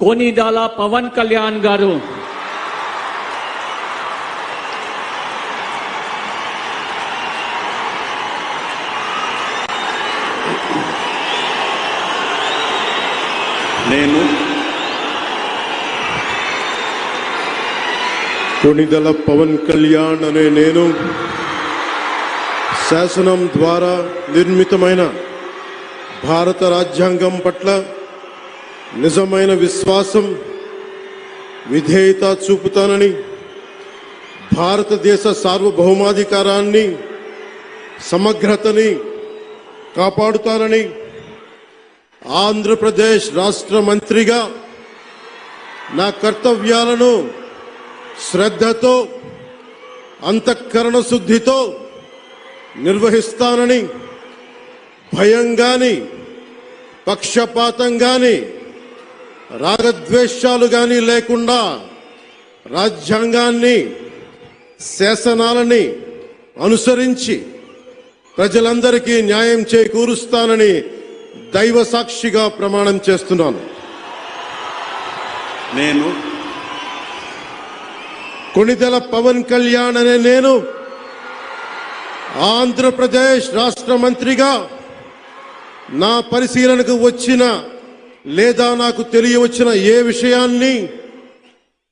కొనిదల పవన్ కళ్యాణ్ గారు, నేను కొనిదల పవన్ కళ్యాణ్ అనే నేను శాసనం ద్వారా నిర్మితమైన భారత రాజ్యాంగం పట్ల నిజమైన విశ్వాసం, విధేయత చూపుతానని, భారతదేశ సార్వభౌమాధికారాన్ని, సమగ్రతని కాపాడుతానని, ఆంధ్రప్రదేశ్ రాష్ట్ర మంత్రిగా నా కర్తవ్యాలను శ్రద్ధతో, అంతఃకరణ శుద్ధితో నిర్వహిస్తానని, భయం గాని, పక్షపాతం గాని, రాగద్వేషాలు గాని లేకుండా రాజ్యాంగాన్ని, శాసనాలని అనుసరించి ప్రజలందరికీ న్యాయం చేకూరుస్తానని దైవ సాక్షిగా ప్రమాణం చేస్తున్నాను. నేను కొనిదెల పవన్ కళ్యాణ్ అనే నేను ఆంధ్రప్రదేశ్ రాష్ట్ర మంత్రిగా నా పరిశీలనకు వచ్చిన లేదా నాకు తెలియవచ్చిన ఏ విషయాన్ని,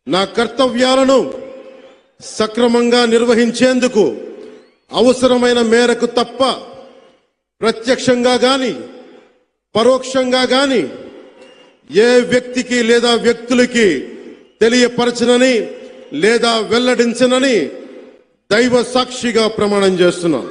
నా కర్తవ్యాలను సక్రమంగా నిర్వహించేందుకు అవసరమైన మేరకు తప్ప ప్రత్యక్షంగా గాని పరోక్షంగా గాని ఏ వ్యక్తికి లేదా వ్యక్తులకి తెలియపరచనని లేదా వెల్లడించనని దైవ సాక్షిగా ప్రమాణం చేస్తున్నాను.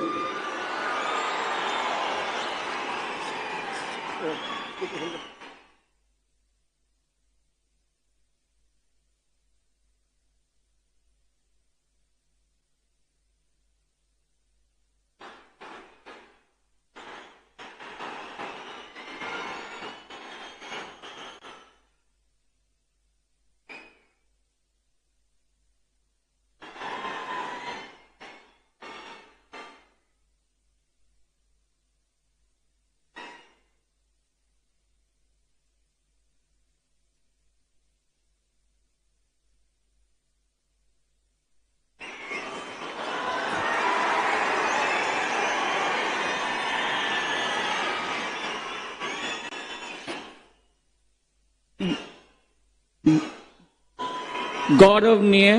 గౌరవనీయ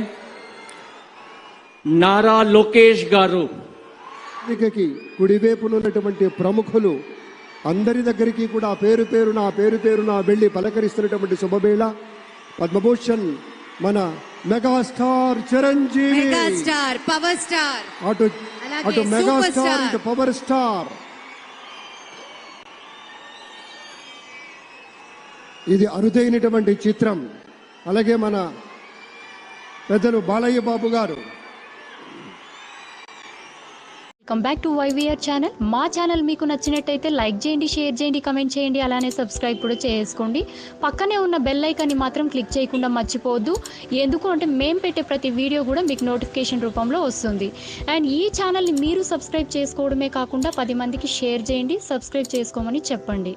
నారా లోకేష్ గారు, కుడివైపున ఉన్నటువంటి ప్రముఖులు అందరి దగ్గరికి కూడా పేరు పేరున వెళ్ళి పలకరిస్తున్నటువంటి శుభవేళ పద్మభూషణ్ మన megastar Chiranjeevi, megastar power star, అటు మెగాస్టార్ ఇటు పవర్ స్టార్. ఇది అరుదైనటువంటి చిత్రం. అలాగే మన పెద్దలు బాలయ్య బాబు గారు. Welcome back to YVR channel. మా ఛానల్ మీకు నచ్చినట్టయితే లైక్ చేయండి, షేర్ చేయండి, కమెంట్ చేయండి, అలానే సబ్స్క్రైబ్ కూడా చేసుకోండి. పక్కనే ఉన్న బెల్ ఐకాన్ని మాత్రం క్లిక్ చేయకుండా మర్చిపోవద్దు. ఎందుకు అంటే మేము పెట్టే ప్రతి వీడియో కూడా మీకు నోటిఫికేషన్ రూపంలో వస్తుంది. అండ్ ఈ ఛానల్ని మీరు సబ్స్క్రైబ్ చేసుకోవడమే కాకుండా 10 మందికి షేర్ చేయండి, సబ్స్క్రైబ్ చేసుకోమని చెప్పండి.